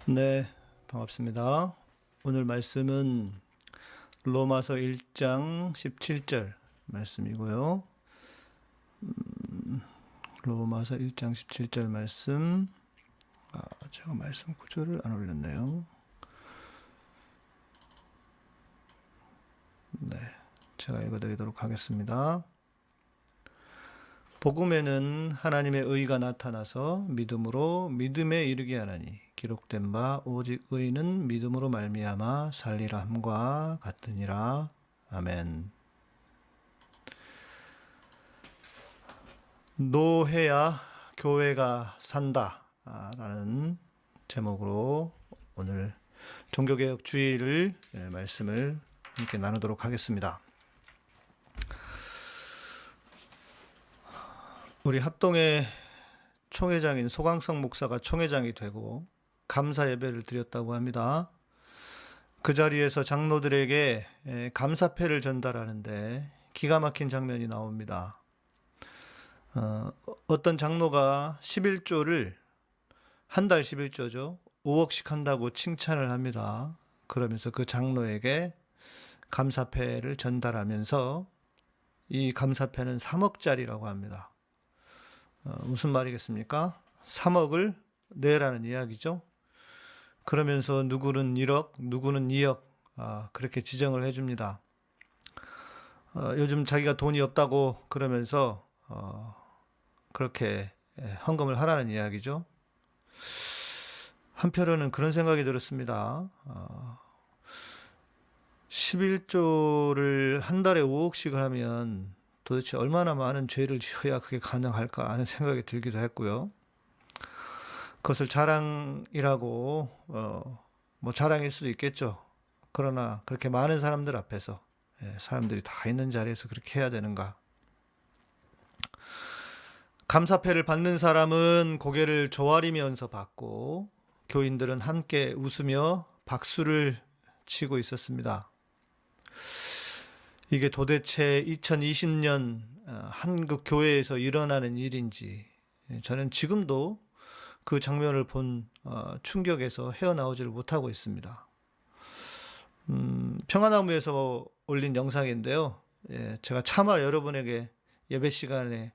네, 반갑습니다. 오늘 말씀은 로마서 1장 17절 말씀이고요. 로마서 1장 17절 말씀. 제가 말씀 구조를 안 올렸네요. 네, 제가 읽어드리도록 하겠습니다. 복음에는 하나님의 의가 나타나서 믿음으로 믿음에 이르게 하나니 기록된 바 오직 의는 믿음으로 말미암아 살리라 함과 같으니라. 아멘. 노해야 교회가 산다 라는 제목으로 오늘 종교개혁 주일 말씀을 함께 나누도록 하겠습니다. 우리 합동의 총회장인 소강성 목사가 총회장이 되고 감사 예배를 드렸다고 합니다. 그 자리에서 장로들에게 감사패를 전달하는데 기가 막힌 장면이 나옵니다. 어떤 장로가 11조를 한 달 11조죠. 5억씩 한다고 칭찬을 합니다. 그러면서 그 장로에게 감사패를 전달하면서 이 감사패는 3억짜리라고 합니다. 무슨 말이겠습니까? 3억을 내라는 이야기죠. 그러면서 누구는 1억, 누구는 2억 그렇게 지정을 해줍니다. 요즘 자기가 돈이 없다고 그러면서 그렇게 헌금을 하라는 이야기죠. 한편으로는 그런 생각이 들었습니다. 11조를 한 달에 5억씩을 하면 도대체 얼마나 많은 죄를 지어야 그게 가능할까 하는 생각이 들기도 했고요. 그것을 자랑이라고 뭐 자랑일 수도 있겠죠. 그러나 그렇게 많은 사람들 앞에서 사람들이 다 있는 자리에서 그렇게 해야 되는가? 감사패를 받는 사람은 고개를 조아리면서 받고 교인들은 함께 웃으며 박수를 치고 있었습니다. 이게 도대체 2020년 한국 교회에서 일어나는 일인지 저는 지금도 그 장면을 본 충격에서 헤어나오지를 못하고 있습니다. 평화나무에서 올린 영상인데요. 제가 차마 여러분에게 예배 시간에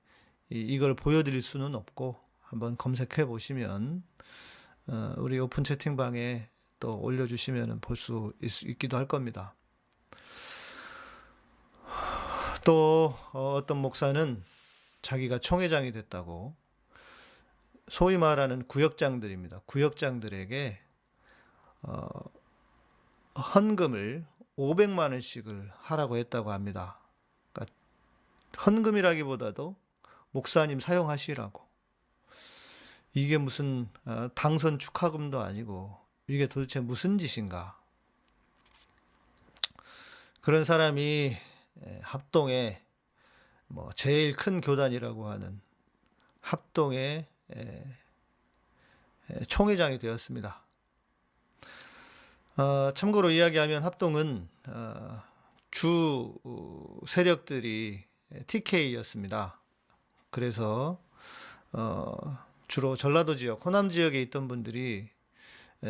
이걸 보여드릴 수는 없고 한번 검색해 보시면 우리 오픈 채팅방에 또 올려주시면 볼 수 있기도 할 겁니다. 또 어떤 목사는 자기가 총회장이 됐다고 소위 말하는 구역장들입니다. 구역장들에게 헌금을 500만 원씩을 하라고 했다고 합니다. 그러니까 헌금이라기보다도 목사님 사용하시라고. 이게 무슨 당선 축하금도 아니고 이게 도대체 무슨 짓인가. 그런 사람이 합동의 뭐 제일 큰 교단이라고 하는 합동의 총회장이 되었습니다. 참고로 이야기하면 합동은 주 세력들이 TK였습니다. 그래서 주로 전라도 지역, 호남 지역에 있던 분들이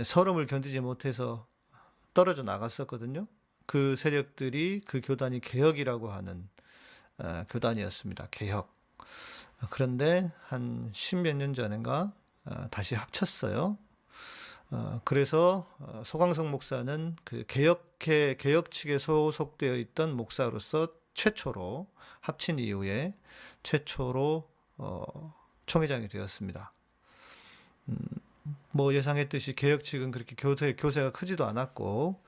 서름을 견디지 못해서 떨어져 나갔었거든요. 그 세력들이 그 교단이 개혁이라고 하는 교단이었습니다. 개혁. 그런데 한 10몇 년 전인가 다시 합쳤어요. 그래서 소강성 목사는 그 개혁 측에 소속되어 있던 목사로서 최초로 합친 이후에 최초로 총회장이 되었습니다. 뭐 예상했듯이 개혁 측은 그렇게 교세가 크지도 않았고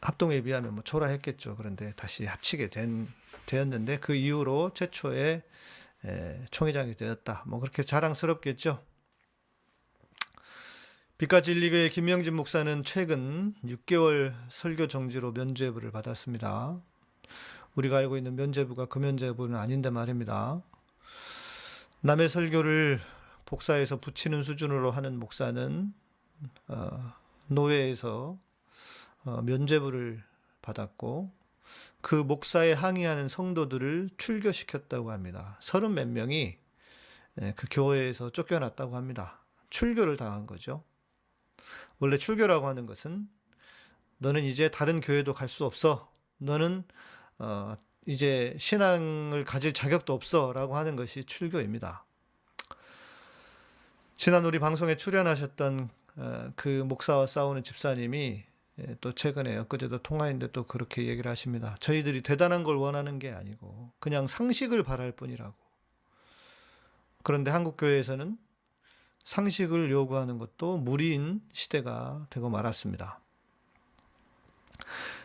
합동에 비하면 뭐 초라했겠죠. 그런데 다시 합치게 되었는데 그 이후로 최초의 총회장이 되었다. 뭐 그렇게 자랑스럽겠죠. 빛과 진리교회 김명진 목사는 최근 6개월 설교 정지로 면죄부를 받았습니다. 우리가 알고 있는 면죄부가 그 면죄부는 아닌데 말입니다. 남의 설교를 복사해서 붙이는 수준으로 하는 목사는 노회에서 면죄부를 받았고 그 목사에 항의하는 성도들을 출교시켰다고 합니다. 30몇 명이 그 교회에서 쫓겨났다고 합니다. 출교를 당한 거죠. 원래 출교라고 하는 것은 너는 이제 다른 교회도 갈 수 없어. 너는 이제 신앙을 가질 자격도 없어. 라고 하는 것이 출교입니다. 지난 우리 방송에 출연하셨던 그 목사와 싸우는 집사님이 또 최근에 엊그제도 통화했는데 또 그렇게 얘기를 하십니다. 저희들이 대단한 걸 원하는 게 아니고 그냥 상식을 바랄 뿐이라고. 그런데 한국 교회에서는 상식을 요구하는 것도 무리인 시대가 되고 말았습니다.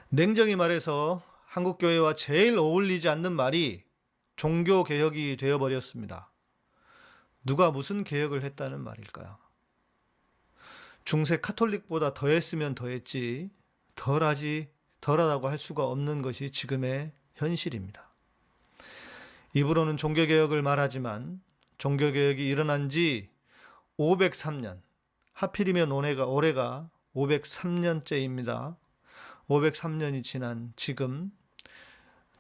냉정히 말해서 한국 교회와 제일 어울리지 않는 말이 종교 개혁이 되어버렸습니다. 누가 무슨 개혁을 했다는 말일까요? 중세 카톨릭보다 더했으면 더했지 덜하다고 할 수가 없는 것이 지금의 현실입니다. 입으로는 종교개혁을 말하지만 종교개혁이 일어난 지 503년, 하필이면 올해가 503년째입니다. 503년이 지난 지금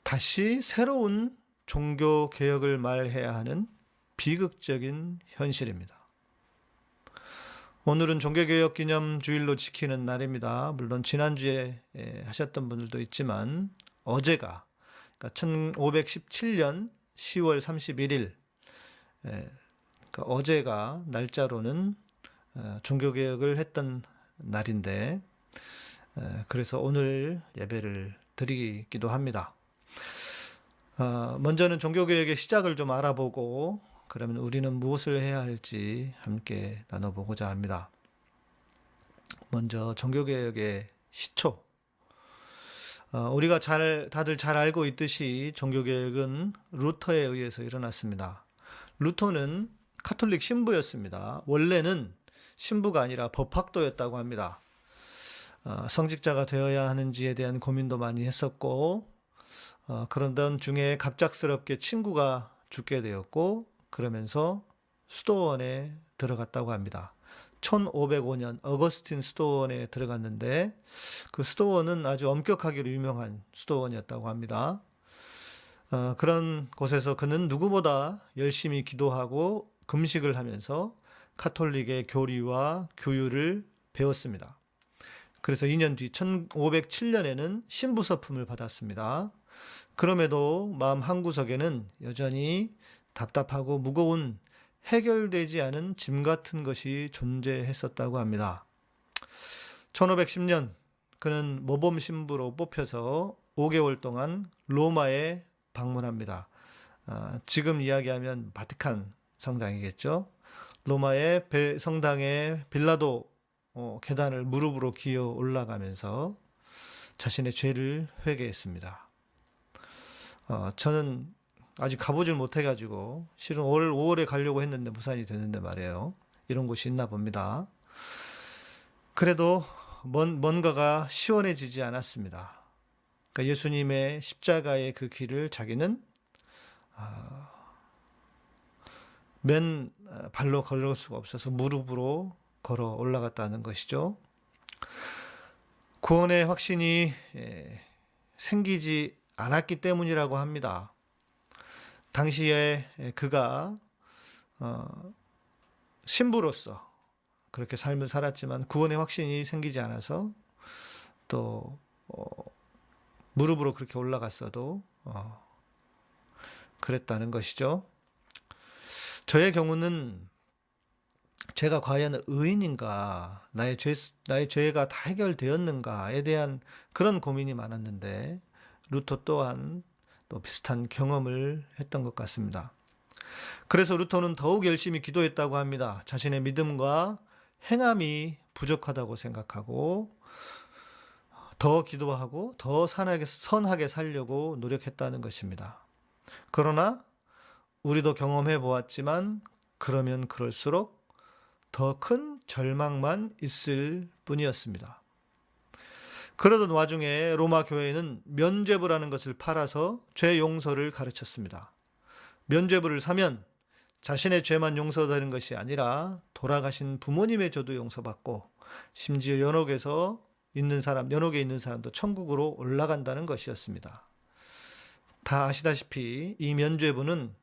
다시 새로운 종교개혁을 말해야 하는 비극적인 현실입니다. 오늘은 종교개혁 기념주일로 지키는 날입니다. 물론 지난주에 하셨던 분들도 있지만 어제가 그러니까 1517년 10월 31일 그러니까 어제가 날짜로는 종교개혁을 했던 날인데 그래서 오늘 예배를 드리기도 합니다. 먼저는 종교개혁의 시작을 좀 알아보고 그러면 우리는 무엇을 해야 할지 함께 나눠보고자 합니다. 먼저 종교개혁의 시초. 우리가 다들 잘 알고 있듯이 종교개혁은 루터에 의해서 일어났습니다. 루터는 카톨릭 신부였습니다. 원래는 신부가 아니라 법학도였다고 합니다. 성직자가 되어야 하는지에 대한 고민도 많이 했었고 그러던 중에 갑작스럽게 친구가 죽게 되었고 그러면서 수도원에 들어갔다고 합니다. 1505년 어거스틴 수도원에 들어갔는데 그 수도원은 아주 엄격하기로 유명한 수도원이었다고 합니다. 그런 곳에서 그는 누구보다 열심히 기도하고 금식을 하면서 카톨릭의 교리와 교율을 배웠습니다. 그래서 2년 뒤 1507년에는 신부서품을 받았습니다. 그럼에도 마음 한구석에는 여전히 답답하고 무거운 해결되지 않은 짐 같은 것이 존재했었다고 합니다. 1510년 그는 모범 신부로 뽑혀서 5개월 동안 로마에 방문합니다. 지금 이야기하면 바티칸 성당이겠죠. 로마의 성당의 빌라도 계단을 무릎으로 기어 올라가면서 자신의 죄를 회개했습니다. 저는 아직 가보질 못해가지고 실은 올 5월에 가려고 했는데 무산이 됐는데 말이에요. 이런 곳이 있나 봅니다. 그래도 뭔가가 시원해지지 않았습니다. 그러니까 예수님의 십자가의 그 길을 자기는 맨 발로 걸을 수가 없어서 무릎으로 걸어 올라갔다는 것이죠. 구원의 확신이 생기지 않았기 때문이라고 합니다. 당시에 그가 신부로서 그렇게 삶을 살았지만 구원의 확신이 생기지 않아서 또 무릎으로 그렇게 올라갔어도 그랬다는 것이죠. 저의 경우는 제가 과연 의인인가, 나의 죄가 다 해결되었는가에 대한 그런 고민이 많았는데 루터 또한 또 비슷한 경험을 했던 것 같습니다. 그래서 루터는 더욱 열심히 기도했다고 합니다. 자신의 믿음과 행함이 부족하다고 생각하고 더 기도하고 더 선하게 살려고 노력했다는 것입니다. 그러나 우리도 경험해 보았지만 그러면 그럴수록 더 큰 절망만 있을 뿐이었습니다. 그러던 와중에 로마 교회는 면죄부라는 것을 팔아서 죄 용서를 가르쳤습니다. 면죄부를 사면 자신의 죄만 용서되는 것이 아니라 돌아가신 부모님의 죄도 용서받고 심지어 연옥에 있는 사람도 천국으로 올라간다는 것이었습니다. 다 아시다시피 이 면죄부는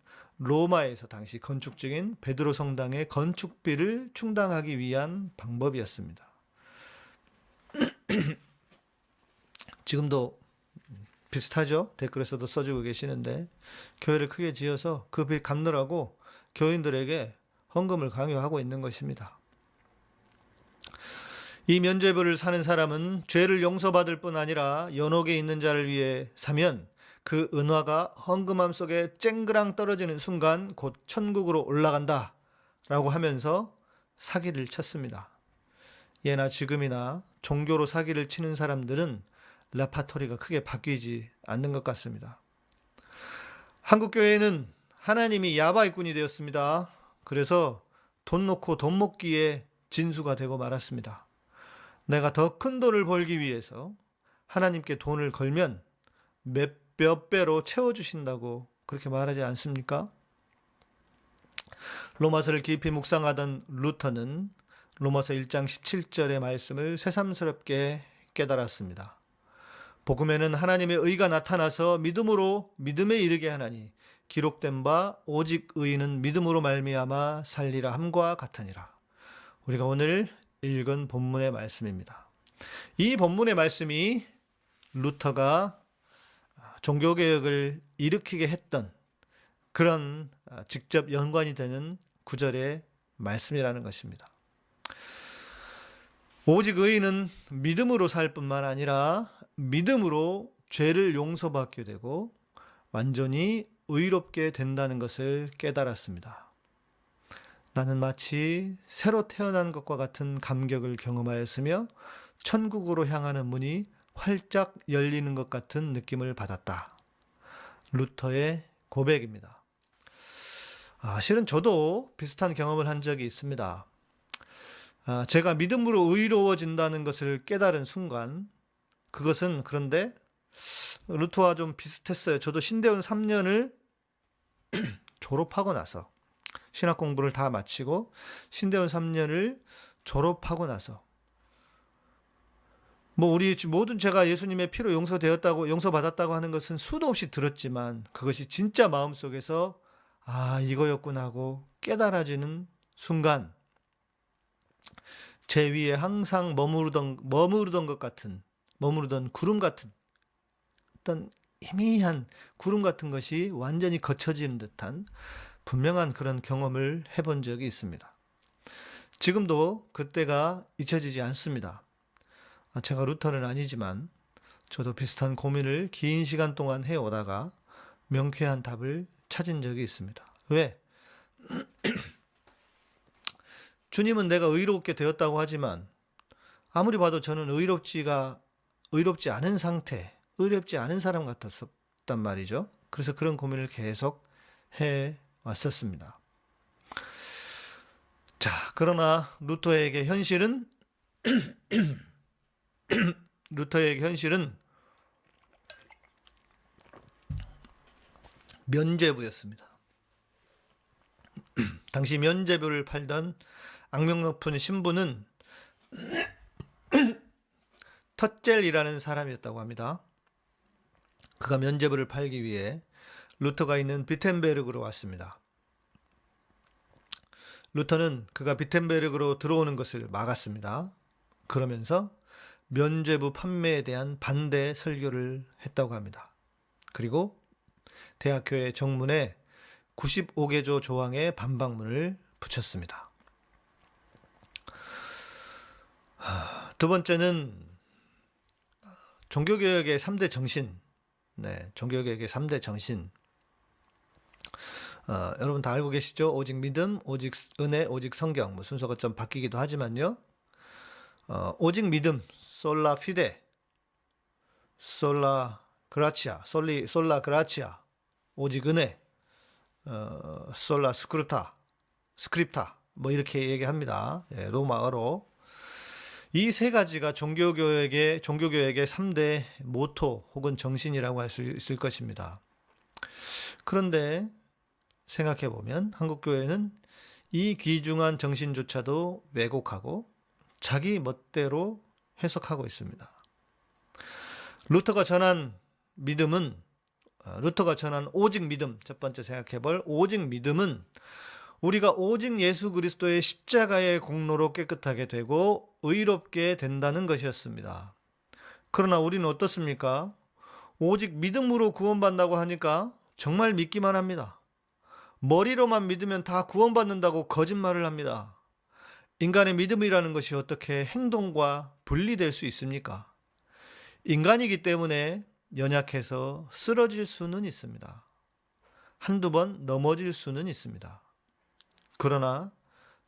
로마에서 당시 건축 중인 베드로 성당의 건축비를 충당하기 위한 방법이었습니다. 지금도 비슷하죠? 댓글에서도 써주고 계시는데 교회를 크게 지어서 그 빚 갚느라고 교인들에게 헌금을 강요하고 있는 것입니다. 이 면죄부를 사는 사람은 죄를 용서받을 뿐 아니라 연옥에 있는 자를 위해 사면 그 은화가 헌금함 속에 쨍그랑 떨어지는 순간 곧 천국으로 올라간다 라고 하면서 사기를 쳤습니다. 예나 지금이나 종교로 사기를 치는 사람들은 레파토리가 크게 바뀌지 않는 것 같습니다. 한국교회는 하나님이 야바이꾼이 되었습니다. 그래서 돈 놓고 돈 먹기에 진수가 되고 말았습니다. 내가 더 큰 돈을 벌기 위해서 하나님께 돈을 걸면 몇 배로 채워주신다고 그렇게 말하지 않습니까? 로마서를 깊이 묵상하던 루터는 로마서 1장 17절의 말씀을 새삼스럽게 깨달았습니다. 복음에는 하나님의 의가 나타나서 믿음으로 믿음에 이르게 하나니 기록된 바 오직 의인은 믿음으로 말미암아 살리라 함과 같으니라. 우리가 오늘 읽은 본문의 말씀입니다. 이 본문의 말씀이 루터가 종교개혁을 일으키게 했던 그런 직접 연관이 되는 구절의 말씀이라는 것입니다. 오직 의인은 믿음으로 살 뿐만 아니라 믿음으로 죄를 용서받게 되고 완전히 의롭게 된다는 것을 깨달았습니다. 나는 마치 새로 태어난 것과 같은 감격을 경험하였으며 천국으로 향하는 문이 활짝 열리는 것 같은 느낌을 받았다. 루터의 고백입니다. 실은 저도 비슷한 경험을 한 적이 있습니다. 제가 믿음으로 의로워진다는 것을 깨달은 순간, 그것은 그런데 루터와 좀 비슷했어요. 저도 신대원 3년을 졸업하고 나서, 신학 공부를 다 마치고 신대원 3년을 졸업하고 나서, 우리 모든 제가 예수님의 피로 용서받았다고 하는 것은 수도 없이 들었지만 그것이 진짜 마음속에서 이거였구나 하고 깨달아지는 순간, 제 위에 항상 머무르던 것 같은, 머무르던 구름 같은, 어떤 희미한 구름 같은 것이 완전히 거쳐지는 듯한 분명한 그런 경험을 해본 적이 있습니다. 지금도 그때가 잊혀지지 않습니다. 제가 루터는 아니지만 저도 비슷한 고민을 긴 시간 동안 해오다가 명쾌한 답을 찾은 적이 있습니다. 왜? 주님은 내가 의롭게 되었다고 하지만 아무리 봐도 저는 의롭지 않은 상태, 의롭지 않은 사람 같았단 말이죠. 그래서 그런 고민을 계속 해왔었습니다. 자, 그러나 루터에게 현실은 면죄부였습니다. 당시 면죄부를 팔던 악명 높은 신부는 텄젤이라는 사람이었다고 합니다. 그가 면죄부를 팔기 위해 루터가 있는 비텐베르그로 왔습니다. 루터는 그가 비텐베르그로 들어오는 것을 막았습니다. 그러면서 면죄부 판매에 대한 반대 설교를 했다고 합니다. 그리고 대학교의 정문에 95개조 조항의 반박문을 붙였습니다. 두 번째는 종교개혁의 3대 정신. 종교개혁의 3대 정신. 여러분 다 알고 계시죠? 오직 믿음, 오직 은혜, 오직 성경. 순서가 좀 바뀌기도 하지만요. 오직 믿음, 솔라 피데, 솔라 그라치아, 솔라 그라치아, 오직 은혜, 솔라 스크립타, 이렇게 얘기합니다. 로마어로. 이 세 가지가 종교교역의 3대 모토 혹은 정신이라고 할 수 있을 것입니다. 그런데 생각해보면 한국교회는 이 귀중한 정신조차도 왜곡하고 자기 멋대로 해석하고 있습니다. 루터가 전한 오직 믿음, 첫 번째 생각해볼 오직 믿음은 우리가 오직 예수 그리스도의 십자가의 공로로 깨끗하게 되고 의롭게 된다는 것이었습니다. 그러나 우리는 어떻습니까? 오직 믿음으로 구원받는다고 하니까 정말 믿기만 합니다. 머리로만 믿으면 다 구원받는다고 거짓말을 합니다. 인간의 믿음이라는 것이 어떻게 행동과 분리될 수 있습니까? 인간이기 때문에 연약해서 쓰러질 수는 있습니다. 한두 번 넘어질 수는 있습니다. 그러나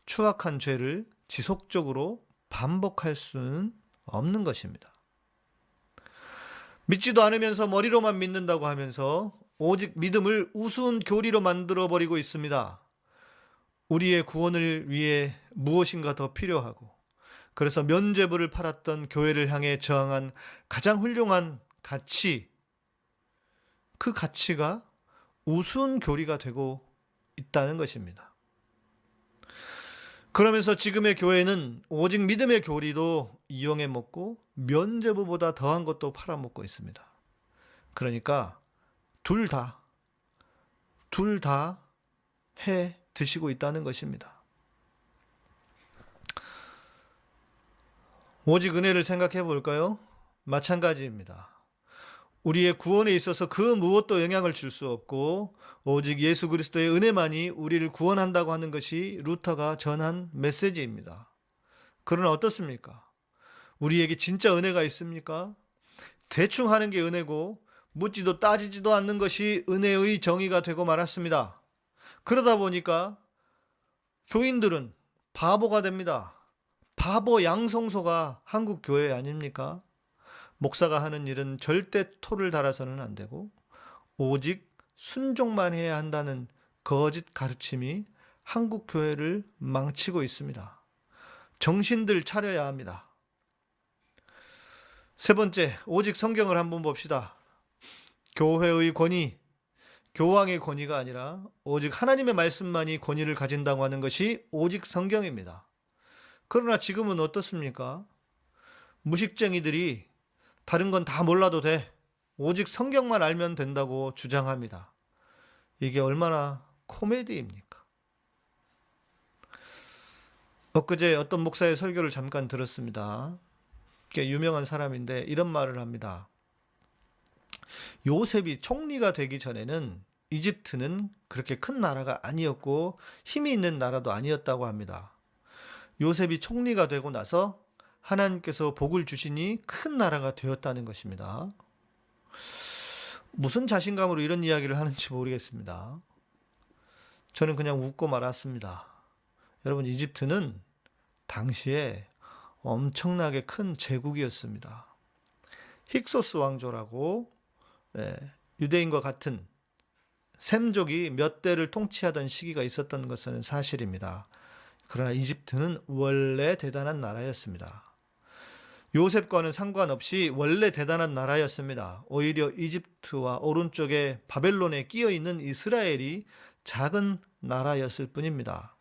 추악한 죄를 지속적으로 반복할 수는 없는 것입니다. 믿지도 않으면서 머리로만 믿는다고 하면서 오직 믿음을 우스운 교리로 만들어버리고 있습니다. 우리의 구원을 위해 무엇인가 더 필요하고, 그래서 면죄부를 팔았던 교회를 향해 저항한 가장 훌륭한 가치, 그 가치가 우스운 교리가 되고 있다는 것입니다. 그러면서 지금의 교회는 오직 믿음의 교리도 이용해 먹고 면죄부보다 더한 것도 팔아먹고 있습니다. 그러니까 둘 다 해 드시고 있다는 것입니다. 오직 은혜를 생각해 볼까요? 마찬가지입니다. 우리의 구원에 있어서 그 무엇도 영향을 줄 수 없고 오직 예수 그리스도의 은혜만이 우리를 구원한다고 하는 것이 루터가 전한 메시지입니다. 그러나 어떻습니까? 우리에게 진짜 은혜가 있습니까? 대충 하는 게 은혜고 묻지도 따지지도 않는 것이 은혜의 정의가 되고 말았습니다. 그러다 보니까 교인들은 바보가 됩니다. 바보 양성소가 한국 교회 아닙니까? 목사가 하는 일은 절대 토를 달아서는 안 되고 오직 순종만 해야 한다는 거짓 가르침이 한국 교회를 망치고 있습니다. 정신들 차려야 합니다. 세 번째, 오직 성경을 한번 봅시다. 교회의 권위, 교황의 권위가 아니라 오직 하나님의 말씀만이 권위를 가진다고 하는 것이 오직 성경입니다. 그러나 지금은 어떻습니까? 무식쟁이들이 다른 건 다 몰라도 돼, 오직 성경만 알면 된다고 주장합니다. 이게 얼마나 코미디입니까? 엊그제 어떤 목사의 설교를 잠깐 들었습니다. 꽤 유명한 사람인데 이런 말을 합니다. 요셉이 총리가 되기 전에는 이집트는 그렇게 큰 나라가 아니었고 힘이 있는 나라도 아니었다고 합니다. 요셉이 총리가 되고 나서 하나님께서 복을 주시니 큰 나라가 되었다는 것입니다. 무슨 자신감으로 이런 이야기를 하는지 모르겠습니다. 저는 그냥 웃고 말았습니다. 여러분, 이집트는 당시에 엄청나게 큰 제국이었습니다. 힉소스 왕조라고 유대인과 같은 셈족이 몇 대를 통치하던 시기가 있었던 것은 사실입니다. 그러나 이집트는 원래 대단한 나라였습니다. 요셉과는 상관없이 원래 대단한 나라였습니다. 오히려 이집트와 오른쪽에 바벨론에 끼어 있는 이스라엘이 작은 나라였을 뿐입니다.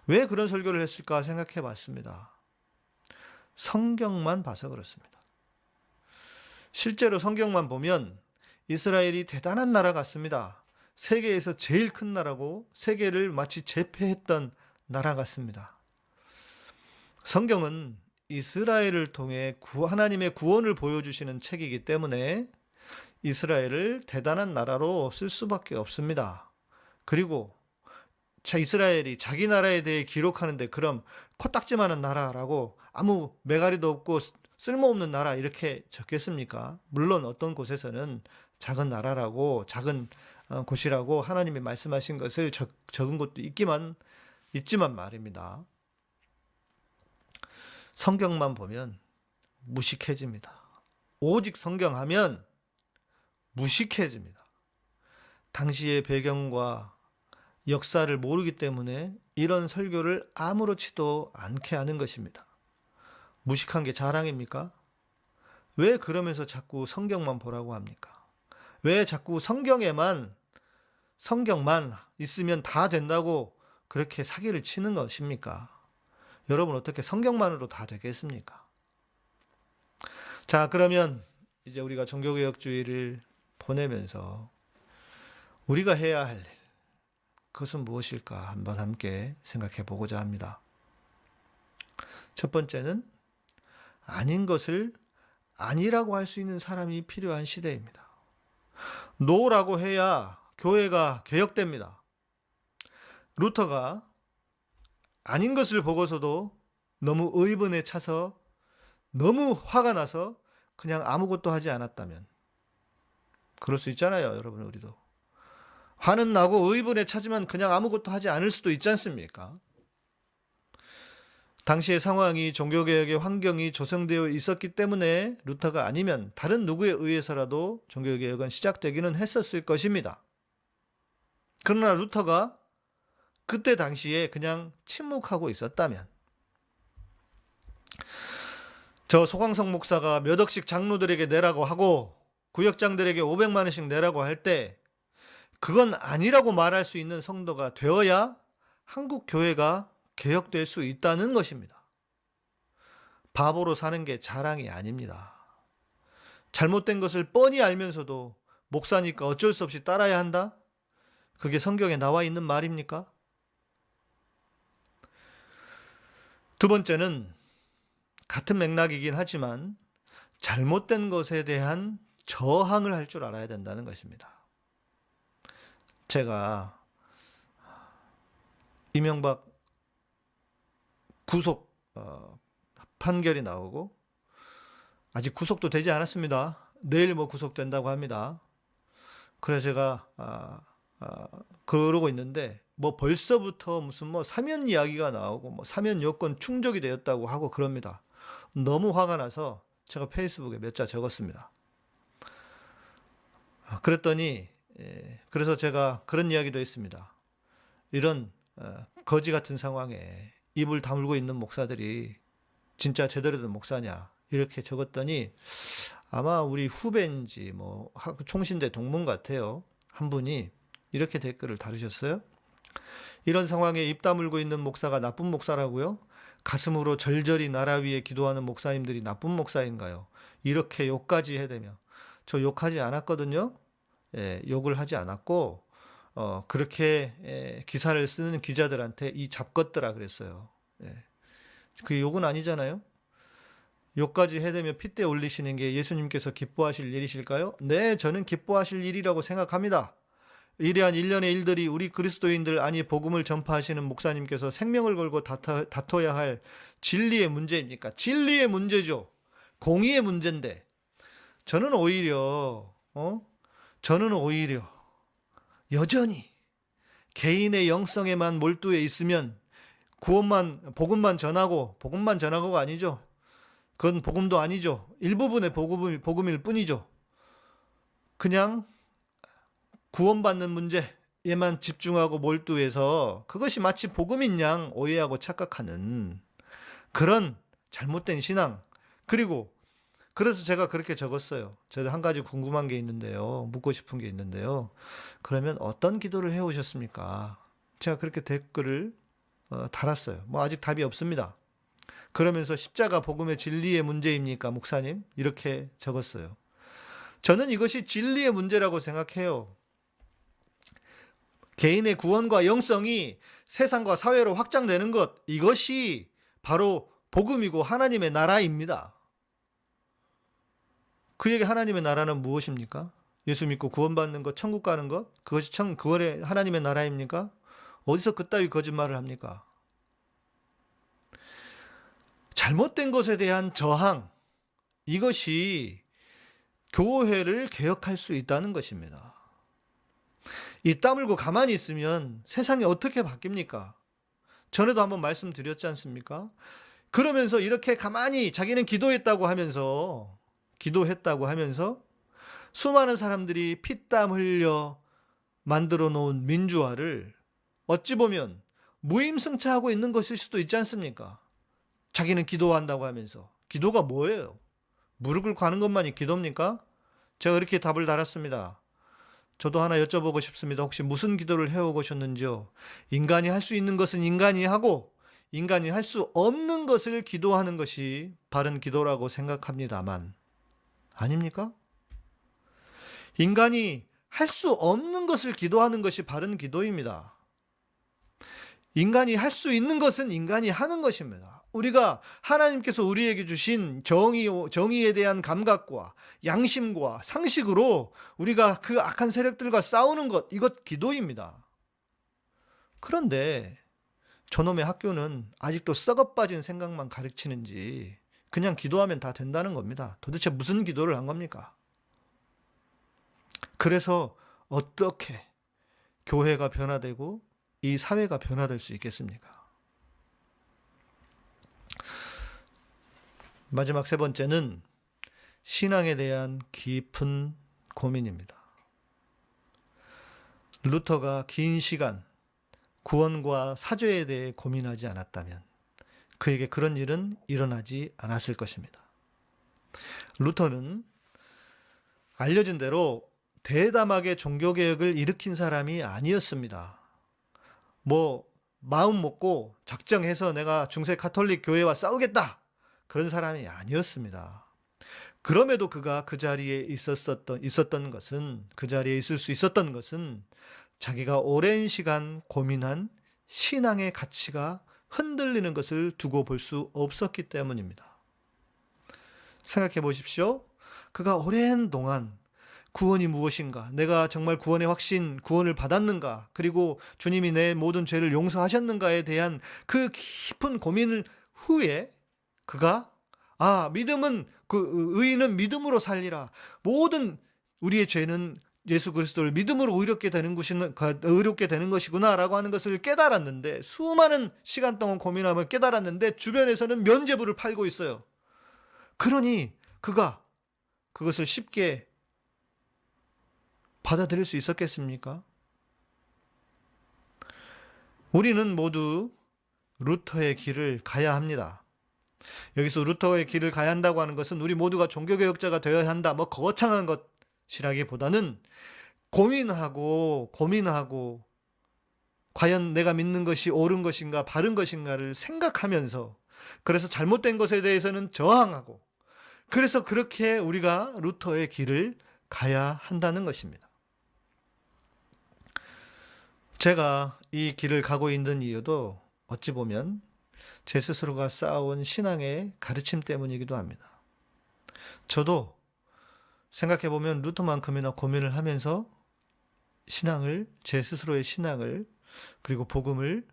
왜 그런 설교를 했을까 생각해 봤습니다. 성경만 봐서 그렇습니다. 실제로 성경만 보면 이스라엘이 대단한 나라 같습니다. 세계에서 제일 큰 나라고 세계를 마치 제패했던 나라 같습니다. 성경은 이스라엘을 통해 하나님의 구원을 보여주시는 책이기 때문에 이스라엘을 대단한 나라로 쓸 수밖에 없습니다. 그리고 이스라엘이 자기 나라에 대해 기록하는데 그럼 코딱지만한 나라라고 아무 매가리도 없고 쓸모없는 나라 이렇게 적겠습니까? 물론 어떤 곳에서는 작은 나라라고 작은 곳이라고 하나님이 말씀하신 것을 적은 곳도 있지만 말입니다. 성경만 보면 무식해집니다. 오직 성경하면 무식해집니다. 당시의 배경과 역사를 모르기 때문에 이런 설교를 아무렇지도 않게 하는 것입니다. 무식한 게 자랑입니까? 왜 그러면서 자꾸 성경만 보라고 합니까? 왜 자꾸 성경만 있으면 다 된다고 그렇게 사기를 치는 것입니까? 여러분, 어떻게 성경만으로 다 되겠습니까? 자, 그러면 이제 우리가 종교개혁주의를 보내면서 우리가 해야 할 일, 그것은 무엇일까 한번 함께 생각해 보고자 합니다. 첫 번째는 아닌 것을 아니라고 할 수 있는 사람이 필요한 시대입니다. 노라고 해야 교회가 개혁됩니다. 루터가 아닌 것을 보고서도 너무 의분에 차서 너무 화가 나서 그냥 아무것도 하지 않았다면, 그럴 수 있잖아요, 여러분. 우리도 화는 나고 의분에 차지만 그냥 아무것도 하지 않을 수도 있지 않습니까? 당시의 상황이, 종교개혁의 환경이 조성되어 있었기 때문에 루터가 아니면 다른 누구에 의해서라도 종교개혁은 시작되기는 했었을 것입니다. 그러나 루터가 그때 당시에 그냥 침묵하고 있었다면, 저 소광석 목사가 몇 억씩 장로들에게 내라고 하고 구역장들에게 500만 원씩 내라고 할 때 그건 아니라고 말할 수 있는 성도가 되어야 한국 교회가 개혁될 수 있다는 것입니다. 바보로 사는 게 자랑이 아닙니다. 잘못된 것을 뻔히 알면서도 목사니까 어쩔 수 없이 따라야 한다? 그게 성경에 나와 있는 말입니까? 두 번째는 같은 맥락이긴 하지만 잘못된 것에 대한 저항을 할 줄 알아야 된다는 것입니다. 제가 이명박 구속 판결이 나오고, 아직 구속도 되지 않았습니다. 내일 구속된다고 합니다. 그래서 제가 그러고 있는데 벌써부터 무슨 사면 이야기가 나오고 사면 요건 충족이 되었다고 하고 그럽니다. 너무 화가 나서 제가 페이스북에 몇 자 적었습니다. 그랬더니 그래서 제가 그런 이야기도 했습니다. 이런 거지 같은 상황에 입을 다물고 있는 목사들이 진짜 제대로 된 목사냐, 이렇게 적었더니 아마 우리 후배인지 총신대 동문 같아요. 한 분이 이렇게 댓글을 달으셨어요. 이런 상황에 입 다물고 있는 목사가 나쁜 목사라고요? 가슴으로 절절히 나라 위에 기도하는 목사님들이 나쁜 목사인가요? 이렇게 욕까지 해대며, 저 욕하지 않았거든요. 욕을 하지 않았고 그렇게 기사를 쓰는 기자들한테 이 잡것들아 그랬어요. 그게 욕은 아니잖아요. 욕까지 해대며 핏대 올리시는 게 예수님께서 기뻐하실 일이실까요? 네, 저는 기뻐하실 일이라고 생각합니다. 이러한 일련의 일들이 우리 그리스도인들, 아니 복음을 전파하시는 목사님께서 생명을 걸고 다퉈야 할 진리의 문제입니까? 진리의 문제죠. 공의의 문제인데 저는 오히려 여전히 개인의 영성에만 몰두해 있으면 복음만 전하고가 아니죠. 그건 복음도 아니죠. 일부분의 복음일 뿐이죠. 그냥 구원받는 문제에만 집중하고 몰두해서 그것이 마치 복음인 양 오해하고 착각하는 그런 잘못된 신앙. 그래서 제가 그렇게 적었어요. 저도 한 가지 궁금한 게 있는데요. 묻고 싶은 게 있는데요. 그러면 어떤 기도를 해오셨습니까? 제가 그렇게 댓글을 달았어요. 아직 답이 없습니다. 그러면서 십자가 복음의 진리의 문제입니까, 목사님? 이렇게 적었어요. 저는 이것이 진리의 문제라고 생각해요. 개인의 구원과 영성이 세상과 사회로 확장되는 것, 이것이 바로 복음이고 하나님의 나라입니다. 그에게 하나님의 나라는 무엇입니까? 예수 믿고 구원받는 것, 천국 가는 것, 그것이 그거의 하나님의 나라입니까? 어디서 그따위 거짓말을 합니까? 잘못된 것에 대한 저항, 이것이 교회를 개혁할 수 있다는 것입니다. 입 다물고 가만히 있으면 세상이 어떻게 바뀝니까? 전에도 한번 말씀드렸지 않습니까? 그러면서 이렇게 가만히 자기는 기도했다고 하면서 수많은 사람들이 피땀 흘려 만들어 놓은 민주화를 어찌 보면 무임승차하고 있는 것일 수도 있지 않습니까? 자기는 기도한다고 하면서. 기도가 뭐예요? 무릎 꿇고 하는 것만이 기도입니까? 제가 이렇게 답을 달았습니다. 저도 하나 여쭤보고 싶습니다. 혹시 무슨 기도를 해오셨는지요? 인간이 할 수 있는 것은 인간이 하고 인간이 할 수 없는 것을 기도하는 것이 바른 기도라고 생각합니다만, 아닙니까? 인간이 할 수 없는 것을 기도하는 것이 바른 기도입니다. 인간이 할 수 있는 것은 인간이 하는 것입니다. 우리가 하나님께서 우리에게 주신 정의에 대한 감각과 양심과 상식으로 우리가 그 악한 세력들과 싸우는 것, 이것 기도입니다. 그런데 저놈의 학교는 아직도 썩어빠진 생각만 가르치는지 그냥 기도하면 다 된다는 겁니다. 도대체 무슨 기도를 한 겁니까? 그래서 어떻게 교회가 변화되고 이 사회가 변화될 수 있겠습니까? 마지막 세 번째는 신앙에 대한 깊은 고민입니다. 루터가 긴 시간 구원과 사죄에 대해 고민하지 않았다면 그에게 그런 일은 일어나지 않았을 것입니다. 루터는 알려진 대로 대담하게 종교개혁을 일으킨 사람이 아니었습니다. 마음 먹고 작정해서 내가 중세 카톨릭 교회와 싸우겠다, 그런 사람이 아니었습니다. 그럼에도 그가 그 자리에 있었던 것은, 그 자리에 있을 수 있었던 것은 자기가 오랜 시간 고민한 신앙의 가치가 흔들리는 것을 두고 볼 수 없었기 때문입니다. 생각해 보십시오. 그가 오랜 동안 구원이 무엇인가, 내가 정말 구원의 확신, 구원을 받았는가, 그리고 주님이 내 모든 죄를 용서하셨는가에 대한 그 깊은 고민을 후에 그가 믿음은, 의인은 믿음으로 살리라, 모든 우리의 죄는 예수 그리스도를 믿음으로 의롭게 되는 것이구나 라고 하는 것을 깨달았는데, 수많은 시간 동안 고민하며 깨달았는데 주변에서는 면죄부를 팔고 있어요. 그러니 그가 그것을 쉽게 받아들일 수 있었겠습니까? 우리는 모두 루터의 길을 가야 합니다. 여기서 루터의 길을 가야 한다고 하는 것은 우리 모두가 종교개혁자가 되어야 한다, 거창한 것이라기보다는 고민하고 과연 내가 믿는 것이 옳은 것인가 바른 것인가를 생각하면서, 그래서 잘못된 것에 대해서는 저항하고, 그래서 그렇게 우리가 루터의 길을 가야 한다는 것입니다. 제가 이 길을 가고 있는 이유도 어찌 보면 제 스스로가 쌓아온 신앙의 가르침 때문이기도 합니다. 저도 생각해보면 루터만큼이나 고민을 하면서 제 스스로의 신앙을, 그리고 복음을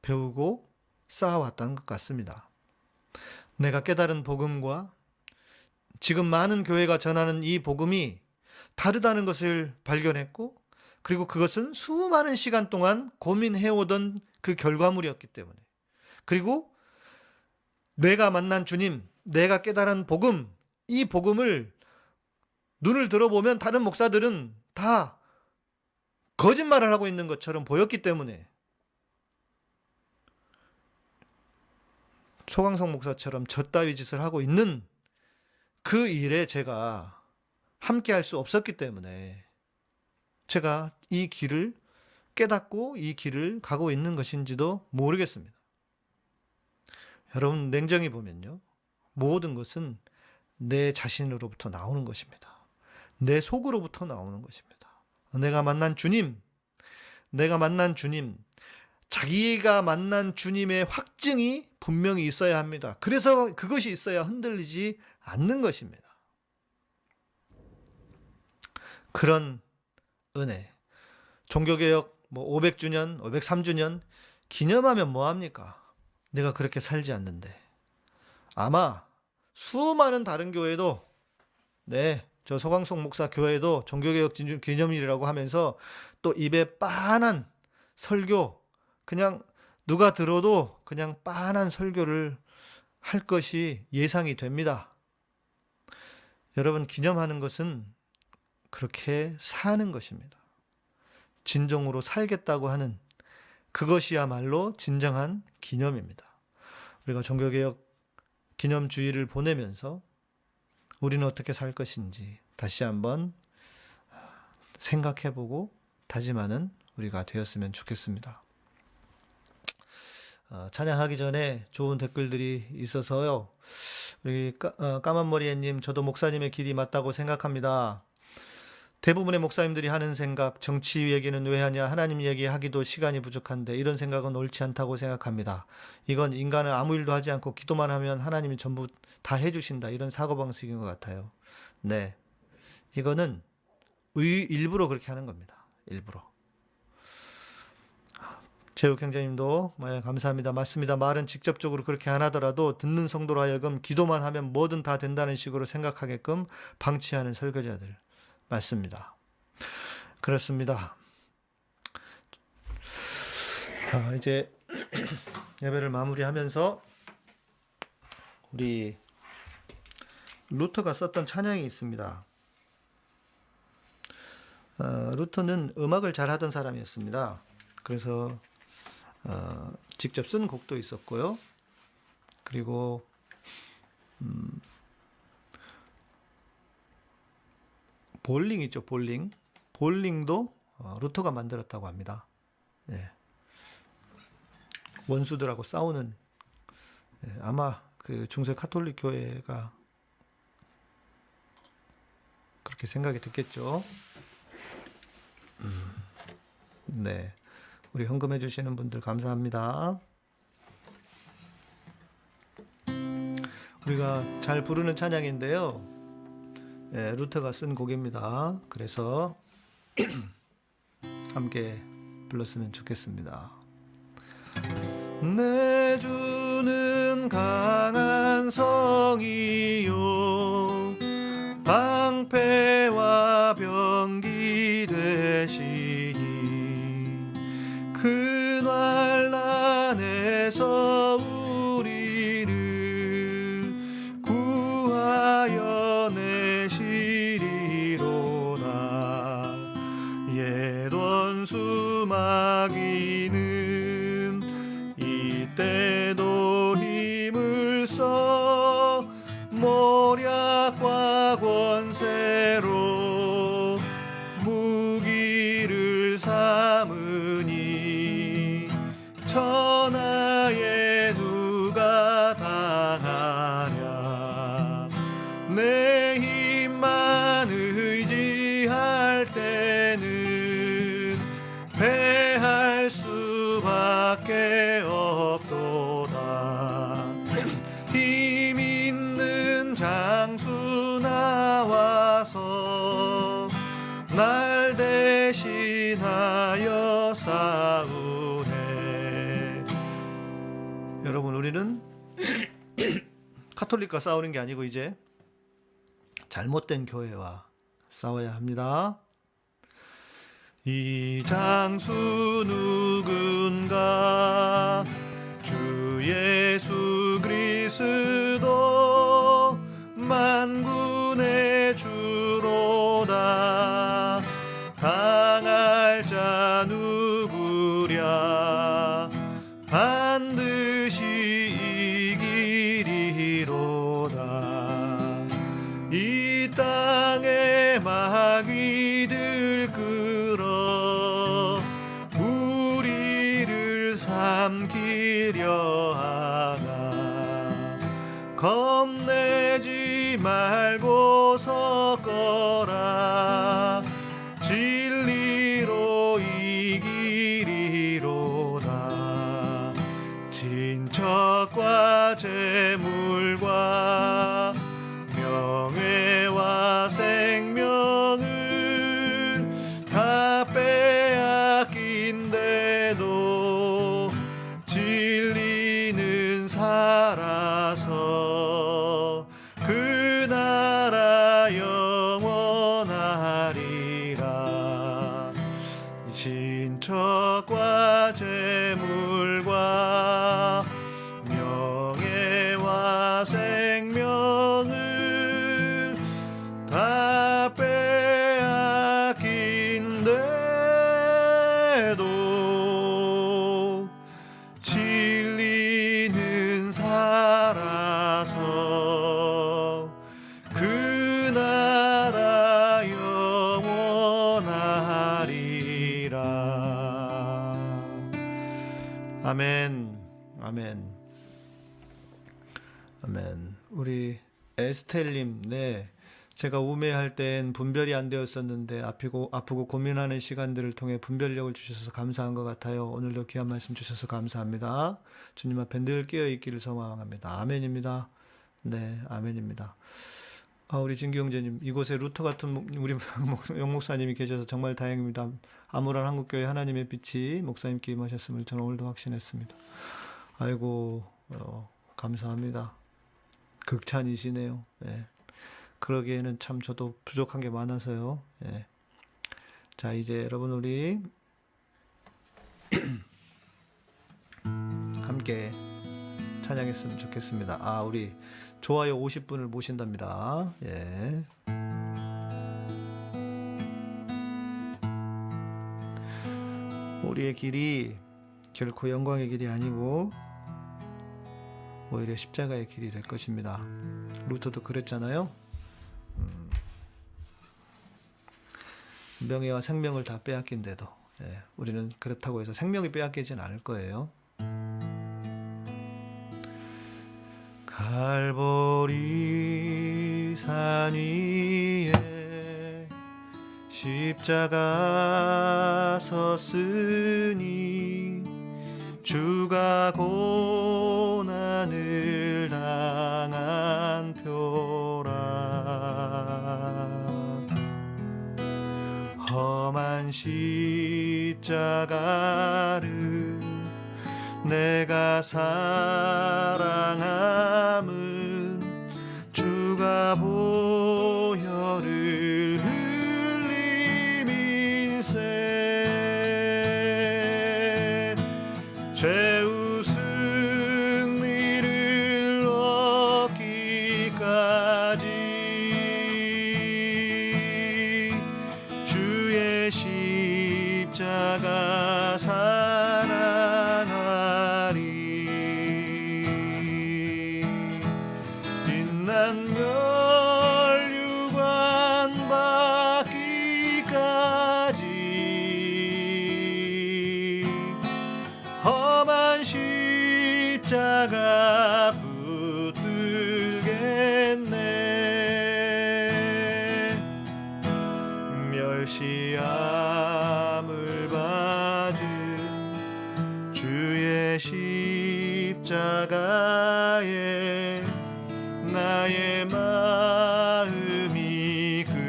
배우고 쌓아왔던 것 같습니다. 내가 깨달은 복음과 지금 많은 교회가 전하는 이 복음이 다르다는 것을 발견했고, 그리고 그것은 수많은 시간 동안 고민해오던 그 결과물이었기 때문에, 그리고 내가 만난 주님, 내가 깨달은 복음, 이 복음을 눈을 들어보면 다른 목사들은 다 거짓말을 하고 있는 것처럼 보였기 때문에, 소강성 목사처럼 저따위 짓을 하고 있는 그 일에 제가 함께 할 수 없었기 때문에 제가 이 길을 깨닫고 이 길을 가고 있는 것인지도 모르겠습니다. 여러분, 냉정히 보면요, 모든 것은 내 자신으로부터 나오는 것입니다. 내 속으로부터 나오는 것입니다. 내가 만난 주님, 자기가 만난 주님의 확증이 분명히 있어야 합니다. 그래서 그것이 있어야 흔들리지 않는 것입니다. 그런 은혜, 종교개혁 500주년, 503주년 기념하면 뭐합니까? 내가 그렇게 살지 않는데. 아마 수많은 다른 교회도, 저 소강성 목사 교회도 종교개혁 기념일이라고 하면서 또 입에 빤한 설교, 그냥 누가 들어도 그냥 빤한 설교를 할 것이 예상이 됩니다. 여러분, 기념하는 것은 그렇게 사는 것입니다. 진정으로 살겠다고 하는 그것이야말로 진정한 기념입니다. 우리가 종교개혁 기념주의를 보내면서 우리는 어떻게 살 것인지 다시 한번 생각해보고 다짐하는 우리가 되었으면 좋겠습니다. 찬양하기 전에 좋은 댓글들이 있어서요. 우리 까만머리애님, 저도 목사님의 길이 맞다고 생각합니다. 대부분의 목사님들이 하는 생각, 정치 얘기는 왜 하냐, 하나님 얘기하기도 시간이 부족한데, 이런 생각은 옳지 않다고 생각합니다. 이건 인간은 아무 일도 하지 않고 기도만 하면 하나님이 전부 다 해주신다, 이런 사고방식인 것 같아요. 네, 이거는 일부러 그렇게 하는 겁니다. 일부러. 제육행자님도 감사합니다. 맞습니다. 말은 직접적으로 그렇게 안 하더라도 듣는 성도로 하여금 기도만 하면 뭐든 다 된다는 식으로 생각하게끔 방치하는 설교자들. 맞습니다. 그렇습니다. 이제 예배를 마무리하면서 우리 루터가 썼던 찬양이 있습니다. 루터는 음악을 잘하던 사람이었습니다. 그래서 직접 쓴 곡도 있었고요. 그리고 볼링 있죠, 볼링. 볼링도 루터가 만들었다고 합니다. 예. 원수들하고 싸우는, 아마 그 중세 카톨릭 교회가 그렇게 생각이 됐겠죠. 네. 우리 헌금해 주시는 분들 감사합니다. 우리가 잘 부르는 찬양인데요. 루터가 쓴 곡입니다. 그래서 함께 불렀으면 좋겠습니다. 내 주는 강한 성이요 방패와 병기 되시니 그 환난에서 우리를 구하여 내시리로다. 옛 원수 마귀는 이때도 힘을 써 모략과 권세로 무기를 삼으니 천하에 누가 당하랴. 내 힘만 의지할 때는 패할 수밖에 없도다. 힘 있는 장수 나와서 날 대신하여 싸우네. 여러분, 우리는 카톨릭과 싸우는 게 아니고 이제 잘못된 교회와 싸워야 합니다. 이 장수 누군가 주 예수 그리스도 만군의 주로다. 당할 자 누구랴 반드시 이기리로다. 이 땅의 마귀들 끌어 우리를 삼키려 하나. 겁내지 말고 섰거라. 진리로 이기리로다. 친척과 재물과 명예와 생명을 다 빼앗긴데도 진리는 살아서 그 나라 영원하리라. 친척과 재물과 명예와 생명을 다 빼앗긴데도 진리는 살아서 그 나라 영원하리라. 아멘. 아멘. 아멘. 우리 에스텔님, 네, 제가 우매할 땐 분별이 안 되었었는데 아프고 고민하는 시간들을 통해 분별력을 주셔서 감사한 것 같아요. 오늘도 귀한 말씀 주셔서 감사합니다. 주님 앞에 늘 깨어 있기를 소망합니다. 아멘입니다. 네, 아멘입니다. 우리 진규 형제님, 이곳에 루터 같은 우리 영 목사님이 계셔서 정말 다행입니다. 아무런 한국교회 하나님의 빛이 목사님께 임하셨음을 저는 오늘도 확신했습니다. 아이고, 감사합니다. 극찬이시네요. 예. 그러기에는 참 저도 부족한 게 많아서요. 예. 자, 이제 여러분 우리 함께 찬양했으면 좋겠습니다. 우리 좋아요 50분을 모신답니다. 예. 우리의 길이 결코 영광의 길이 아니고 오히려 십자가의 길이 될 것입니다. 루터도 그랬잖아요. 명예와 생명을 다 빼앗긴데도 우리는 그렇다고 해서 생명이 빼앗기진 않을 거예요. 갈보리 산 위에 십자가 섰으니 주가 고난을 당한 표라. 험한 십자가를 내가 사랑함은 주가 보혈을 흘림인세 죄우 승리를 얻기까지 주의 십자가 사랑하리. 빛난 멸류관 받기까지 험한 십자가 붙들겠네. 멸시함을 받은 주의 십자가에 나의 마음이 끌리도다.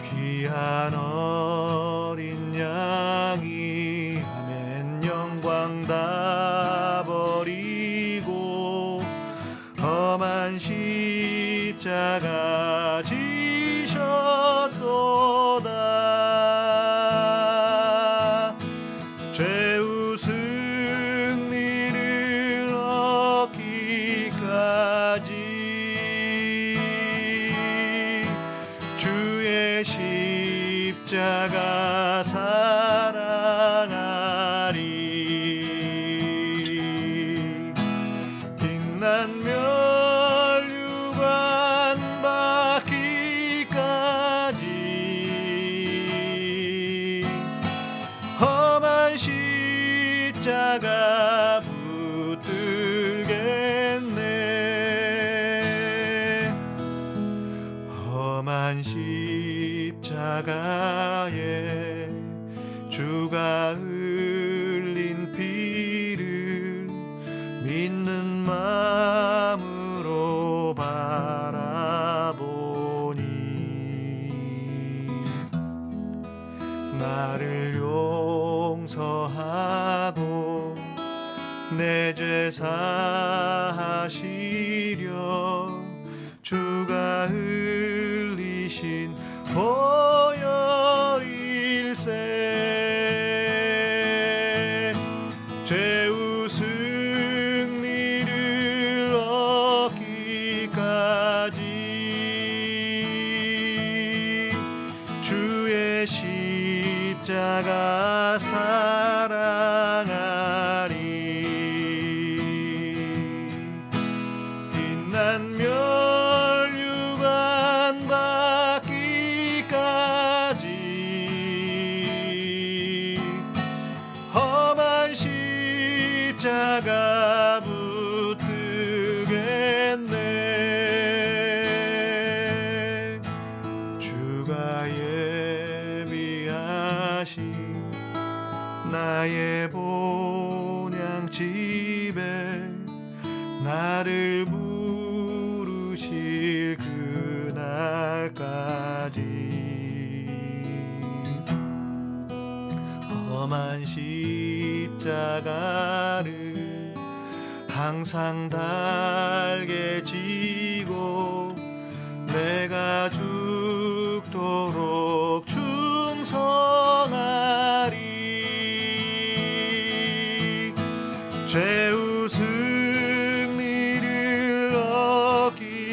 귀한 어린 양이 아멘 영광 다 버리고 험한 십자가 지셨도다. 죄우 승리를 얻기까지 주의 십자가 사랑하리. 빛난 멸류관 받기까지 험한 십자가 붙들겠네. 험한 십자가에 주가 흘린 피를 믿는 마음으로 바라보니 나를 용서하고 내 죄 사하시려 주가 흘리신 보혈일세 죄우 승리를 얻기까지 주의 십자가 사랑하리. 빛난 멸류관 받기까지 험한 십자가 십자가를 항상 달게 지고 내가 죽도록 충성하리. 죄우 승리를 얻기까지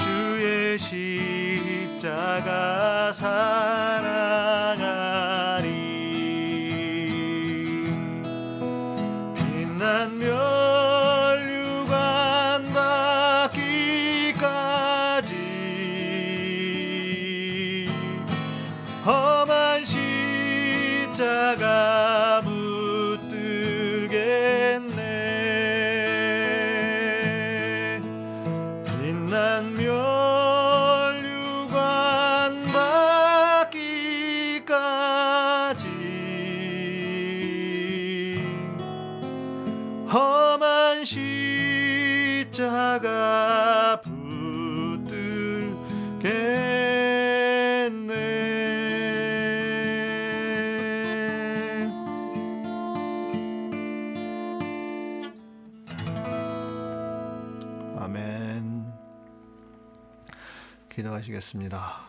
주의 십자가 사랑하리. 빛난 면류관 받기까지 험한 십자가 붙들겠네. 빛난 면류관 받기까지 험한 십자가 붙들겠네. 아멘. 기도하시겠습니다.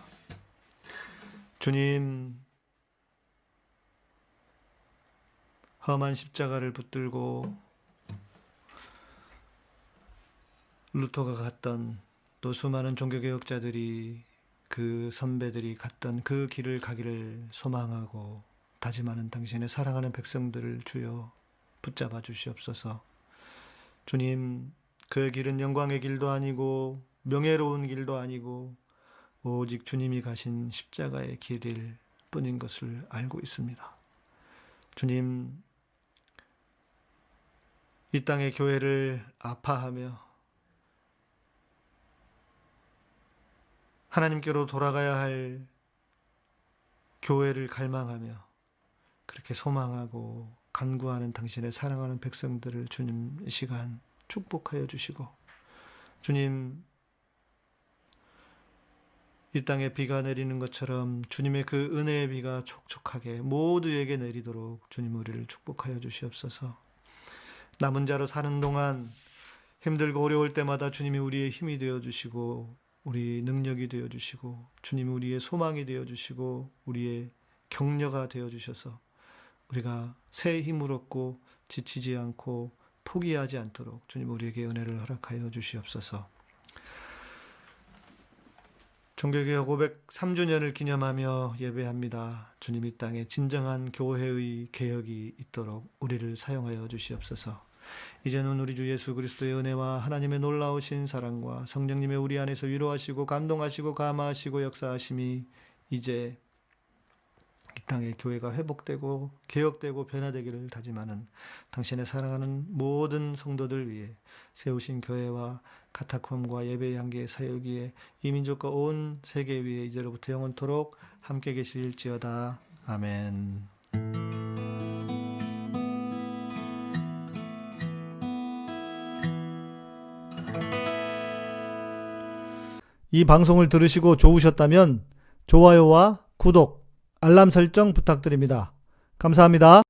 주님, 험한 십자가를 붙들고 루터가 갔던, 또 수많은 종교개혁자들이, 그 선배들이 갔던 그 길을 가기를 소망하고 다짐하는 당신의 사랑하는 백성들을 주여 붙잡아 주시옵소서. 주님, 그 길은 영광의 길도 아니고 명예로운 길도 아니고 오직 주님이 가신 십자가의 길일 뿐인 것을 알고 있습니다. 주님, 이 땅의 교회를 아파하며 하나님께로 돌아가야 할 교회를 갈망하며 그렇게 소망하고 간구하는 당신의 사랑하는 백성들을 주님 이 시간 축복하여 주시고, 주님, 이 땅에 비가 내리는 것처럼 주님의 그 은혜의 비가 촉촉하게 모두에게 내리도록 주님 우리를 축복하여 주시옵소서. 남은 자로 사는 동안 힘들고 어려울 때마다 주님이 우리의 힘이 되어주시고 우리 능력이 되어주시고 주님이 우리의 소망이 되어주시고 우리의 격려가 되어주셔서 우리가 새 힘을 얻고 지치지 않고 포기하지 않도록 주님 우리에게 은혜를 허락하여 주시옵소서. 종교개혁 503주년을 기념하며 예배합니다. 주님 이 땅에 진정한 교회의 개혁이 있도록 우리를 사용하여 주시옵소서. 이제는 우리 주 예수 그리스도의 은혜와 하나님의 놀라우신 사랑과 성령님의 우리 안에서 위로하시고 감동하시고 감화하시고 역사하심이 이제 이 땅의 교회가 회복되고 개혁되고 변화되기를 다짐하는 당신의 사랑하는 모든 성도들 위해 세우신 교회와 카타콤과 예배의 향기의 사역위에 이 민족과 온 세계 위에 이제로부터 영원토록 함께 계실지어다. 아멘. 이 방송을 들으시고 좋으셨다면 좋아요와 구독, 알람 설정 부탁드립니다. 감사합니다.